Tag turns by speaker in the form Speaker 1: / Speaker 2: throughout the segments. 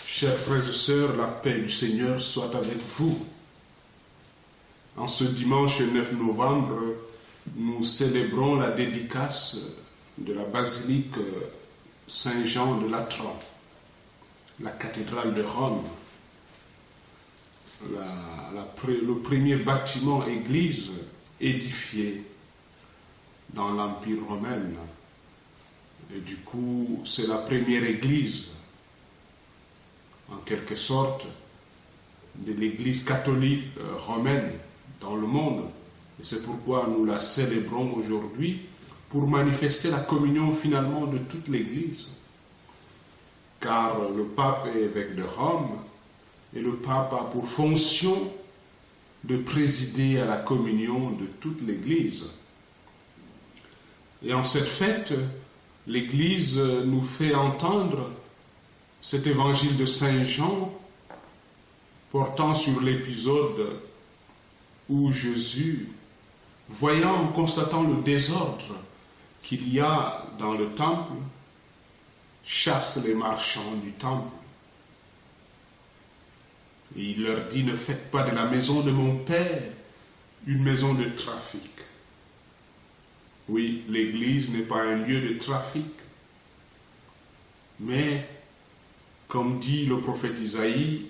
Speaker 1: Chers frères et sœurs, la paix du Seigneur soit avec vous. En ce dimanche 9 novembre, nous célébrons la dédicace de la basilique Saint-Jean de Latran, la cathédrale de Rome, le premier bâtiment église édifié dans l'Empire romain. Et du coup, c'est la première église, en quelque sorte, de l'église catholique romaine dans le monde. Et c'est pourquoi nous la célébrons aujourd'hui, pour manifester la communion finalement de toute l'église. Car le pape est évêque de Rome, et le pape a pour fonction de présider à la communion de toute l'église. Et en cette fête, l'Église nous fait entendre cet évangile de Saint Jean portant sur l'épisode où Jésus, voyant, constatant le désordre qu'il y a dans le temple, chasse les marchands du temple. Et il leur dit: ne faites pas de la maison de mon Père une maison de trafic. Oui, l'Église n'est pas un lieu de trafic. Mais, comme dit le prophète Isaïe,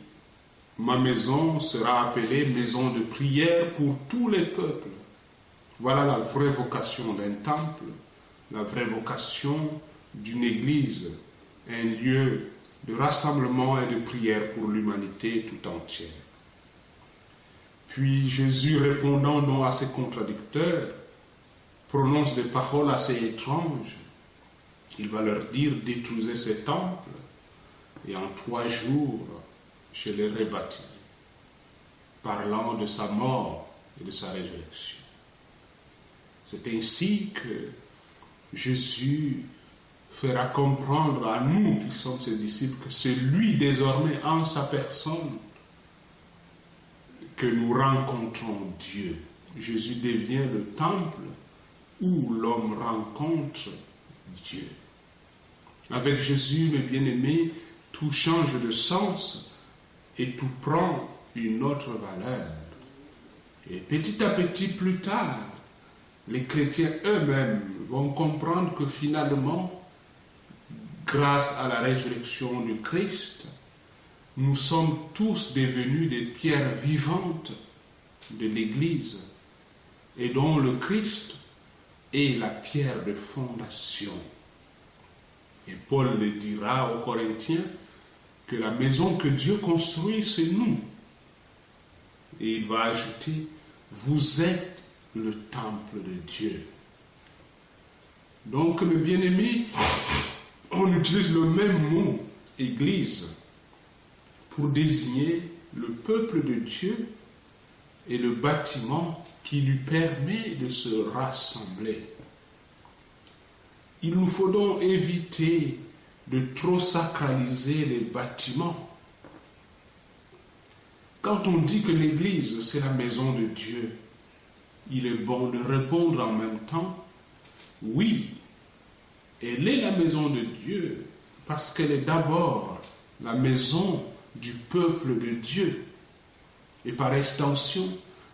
Speaker 1: ma maison sera appelée maison de prière pour tous les peuples. Voilà la vraie vocation d'un temple, la vraie vocation d'une Église, un lieu de rassemblement et de prière pour l'humanité tout entière. Puis Jésus, répondant non à ses contradicteurs, prononce des paroles assez étranges. Il va leur dire: détruisez ces temples et en 3 jours je les rebâtirai, parlant de sa mort et de sa résurrection. C'est ainsi que Jésus fera comprendre à nous qui sommes ses disciples que c'est lui désormais en sa personne que nous rencontrons Dieu. Jésus devient le temple où l'homme rencontre Dieu. Avec Jésus, mes bien-aimés, tout change de sens et tout prend une autre valeur. Et petit à petit, plus tard, les chrétiens eux-mêmes vont comprendre que finalement, grâce à la résurrection du Christ, nous sommes tous devenus des pierres vivantes de l'Église et dont le Christ est la pierre de fondation. Et Paul le dira aux Corinthiens que la maison que Dieu construit, c'est nous. Et il va ajouter: vous êtes le temple de Dieu. Donc, mes bien-aimés, on utilise le même mot, Église, pour désigner le peuple de Dieu et le bâtiment qui lui permet de se rassembler. Il nous faut donc éviter de trop sacraliser les bâtiments. Quand on dit que l'Église, c'est la maison de Dieu, il est bon de répondre en même temps: oui, elle est la maison de Dieu, parce qu'elle est d'abord la maison du peuple de Dieu, et par extension,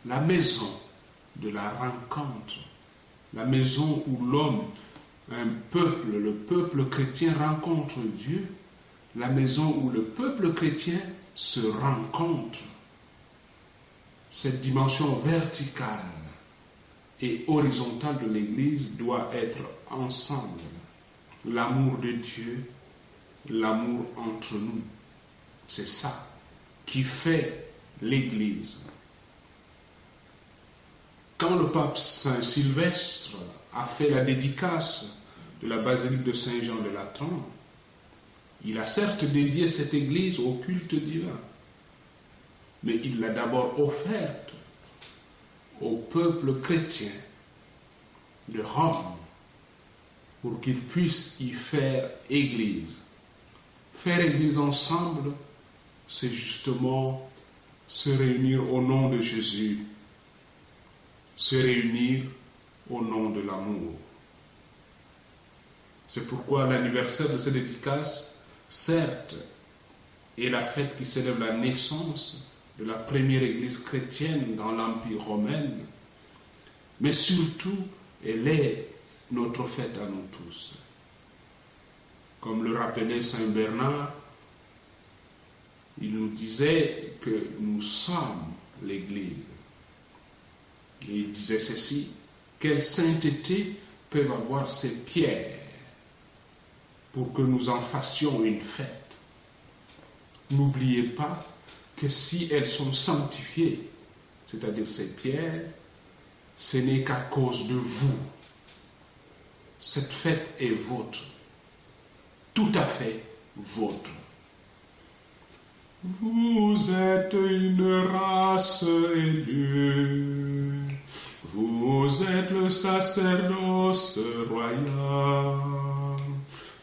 Speaker 1: la maison de la rencontre, la maison où l'homme, un peuple, le peuple chrétien rencontre Dieu, la maison où le peuple chrétien se rencontre. Cette dimension verticale et horizontale de l'Église doit être ensemble. L'amour de Dieu, l'amour entre nous. C'est ça qui fait l'Église. Quand le pape Saint Sylvestre a fait la dédicace de la basilique de Saint-Jean de Latran, il a certes dédié cette église au culte divin, mais il l'a d'abord offerte au peuple chrétien de Rome pour qu'ils puissent y faire église. Faire église ensemble, c'est justement se réunir au nom de Jésus, se réunir au nom de l'amour. C'est pourquoi l'anniversaire de cette dédicace, certes, est la fête qui célèbre la naissance de la première église chrétienne dans l'Empire romain, mais surtout, elle est notre fête à nous tous. Comme le rappelait Saint Bernard, il nous disait que nous sommes l'Église. Et il disait ceci: quelle sainteté peuvent avoir ces pierres pour que nous en fassions une fête? N'oubliez pas que si elles sont sanctifiées, c'est-à-dire ces pierres, ce n'est qu'à cause de vous. Cette fête est vôtre, tout à fait vôtre. Vous êtes une race élue, vous êtes le sacerdoce royal,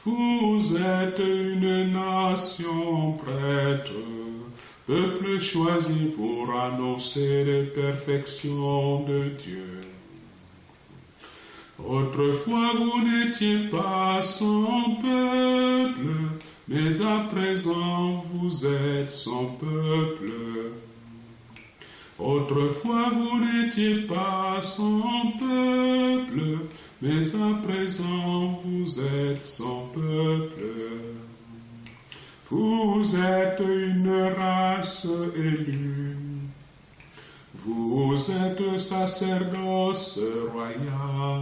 Speaker 1: vous êtes une nation prêtre, peuple choisi pour annoncer les perfections de Dieu. Autrefois vous n'étiez pas son peuple, mais à présent vous êtes son peuple. Autrefois vous n'étiez pas son peuple, mais à présent vous êtes son peuple. Vous êtes une race élue, vous êtes le sacerdoce royal.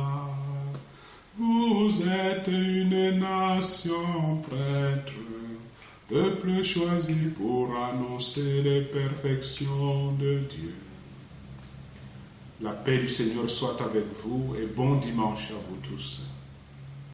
Speaker 1: Vous êtes une nation prêtre, peuple choisi pour annoncer les perfections de Dieu. La paix du Seigneur soit avec vous et bon dimanche à vous tous.